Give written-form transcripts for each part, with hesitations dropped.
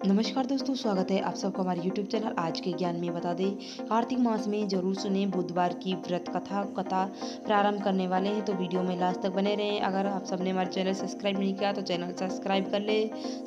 नमस्कार दोस्तों, स्वागत है आप सबका हमारे YouTube चैनल आज के ज्ञान में। बता दें, कार्तिक मास में जरूर सुने बुधवार की व्रत कथा प्रारंभ करने वाले हैं, तो वीडियो में लास्ट तक बने रहें। अगर आप सबने हमारे चैनल सब्सक्राइब नहीं किया तो चैनल सब्सक्राइब कर ले।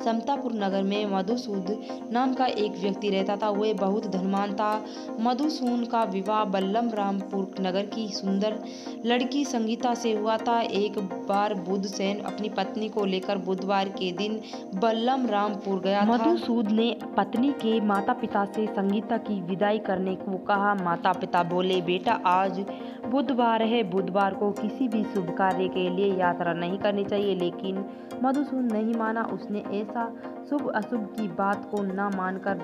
समतापुर नगर में मधुसूद नाम का एक व्यक्ति रहता था। वह बहुत धनवान था। मधुसूद का विवाह बल्लम रामपुर नगर की सुंदर लड़की संगीता से हुआ था। एक बार बुधसेन अपनी पत्नी को लेकर बुधवार के दिन बल्लम रामपुर गया था। मधुसूद ने पत्नी के माता पिता से संगीता की विदाई करने को कहा। माता पिता बोले, बेटा आज बुधवार है, बुधवार को किसी भी शुभ कार्य के लिए यात्रा नहीं करनी चाहिए। लेकिन मधुसूद नहीं माना। उसने ऐसा शुभ अशुभ की बात को न मानकर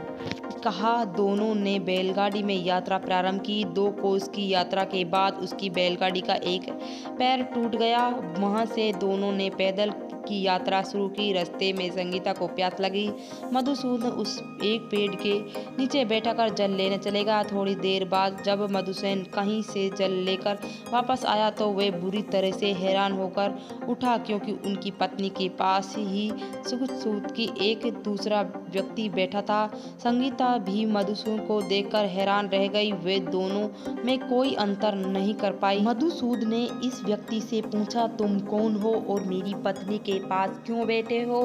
कहा। दोनों ने बैलगाड़ी में यात्रा प्रारंभ की। 2 कोस की यात्रा के बाद उसकी बैलगाड़ी का एक पैर टूट गया। वहां से दोनों ने पैदल की यात्रा शुरू की। रास्ते में संगीता को प्यास लगी। मधुसूद उस एक पेड़ के नीचे बैठकर जल लेने चलेगा। थोड़ी देर बाद जब मधुसूद कहीं से जल लेकर वापस आया तो वह बुरी तरह से हैरान होकर उठा, क्योंकि उनकी पत्नी के पास ही मधुसूद की एक दूसरा व्यक्ति बैठा था। संगीता भी मधुसूद को देखकर हैरान रह गई। वे दोनों में कोई अंतर नहीं कर पाई। मधुसूद ने इस व्यक्ति से पूछा, तुम कौन हो और मेरी पत्नी के पास क्यों बैठे हो?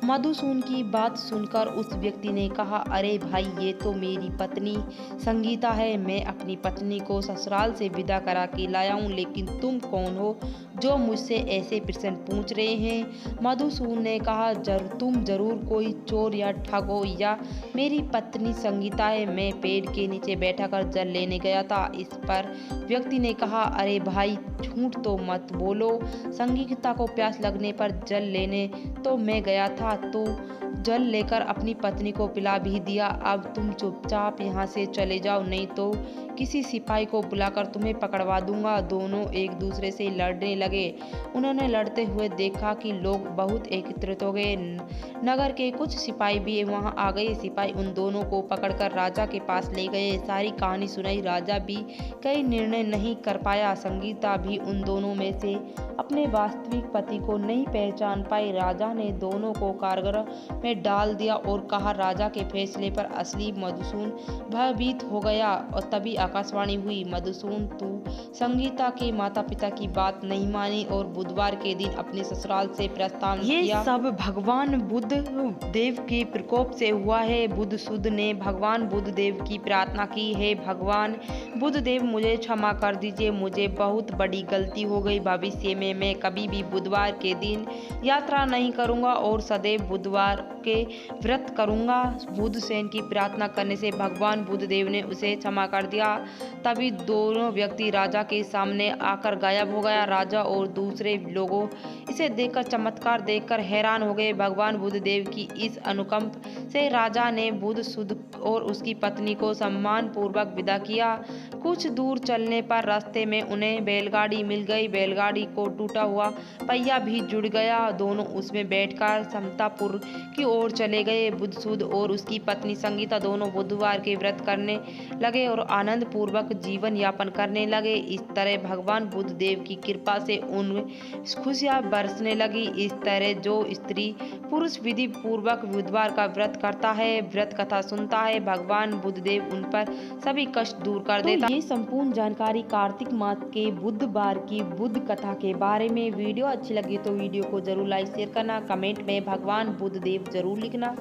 मधुसूद की बात सुनकर उस व्यक्ति ने कहा, अरे भाई, ये तो मेरी पत्नी संगीता है। मैं अपनी पत्नी को ससुराल से विदा करा के लाया हूँ, लेकिन तुम कौन हो जो मुझसे ऐसे प्रश्न पूछ रहे हैं? मधुसूद ने कहा, तुम जरूर कोई चोर या ठग हो, या मेरी पत्नी संगीता है। मैं पेड़ के नीचे बैठा कर जल लेने गया था। इस पर व्यक्ति ने कहा, अरे भाई, झूठ तो मत बोलो। संगीता को प्यास लगने पर जल लेने तो मैं गया था, तो जल लेकर अपनी पत्नी को पिला भी दिया। अब तुम चुपचाप यहाँ से चले जाओ, नहीं तो किसी सिपाही को बुलाकर तुम्हें पकड़वा दूंगा। दोनों एक दूसरे से लड़ने लगे। उन्होंने लड़ते हुए देखा कि लोग बहुत एकत्रित हो गए। नगर के कुछ सिपाही भी वहां आ गए। सिपाही उन दोनों को पकड़कर राजा के पास ले गए। सारी कहानी सुनाई। राजा भी कई निर्णय नहीं कर पाया। संगीता भी उन दोनों में से अपने वास्तविक पति को नहीं पहचान पाई। राजा ने दोनों को कारागृह में डाल दिया और कहा, राजा के फैसले पर असली मधुसूद भयभीत हो गया। और तभी आकाशवाणी हुई, मधुसूद, तू संगीता के माता पिता की बात नहीं मानी और बुधवार के दिन अपने ससुराल से प्रस्थान किया। ये सब भगवान बुद्ध देव के प्रकोप से हुआ है। बुधसूद ने भगवान बुद्ध देव की प्रार्थना की, है भगवान बुद्ध देव, मुझे क्षमा कर दीजिए, मुझे बहुत बड़ी गलती हो गई। भविष्य में मैं कभी भी बुधवार के दिन यात्रा नहीं करूंगा और सदैव बुधवार के व्रत करूंगा। बुधसेन की प्रार्थना करने से भगवान बुद्ध देव ने उसे क्षमा कर दिया। तभी दोनों व्यक्ति राजा के सामने आकर गायब हो गया। राजा और दूसरे लोगों इसे देखकर, चमत्कार देखकर हैरान हो गए। भगवान बुद्ध देव की इस अनुकंप से राजा ने बुधसूद और उसकी पत्नी को सम्मान पूर्वक विदा किया। कुछ दूर चलने पर रास्ते में उन्हें बैलगाड़ी मिल गई। बैलगाड़ी को टूटा हुआ पहिया भी जुड़ गया। दोनों उसमें बैठकर समतापुर की ओर चले गए। बुधसूद और उसकी पत्नी संगीता दोनों बुधवार के व्रत करने लगे और आनंद पूर्वक जीवन यापन करने लगे। इस तरह भगवान बुद्ध देव की कृपा से उनमें खुशियां बरसने लगी। इस तरह जो स्त्री पुरुष विधि पूर्वक बुधवार का व्रत करता है, व्रत कथा सुनता है, भगवान बुद्ध देव उन पर सभी कष्ट दूर कर देता है। ये संपूर्ण जानकारी कार्तिक मास के बुधवार की बुद्ध कथा के बारे में। वीडियो अच्छी लगी तो वीडियो को जरूर लाइक शेयर करना। कमेंट में भगवान बुद्ध देव जरूर लिखना।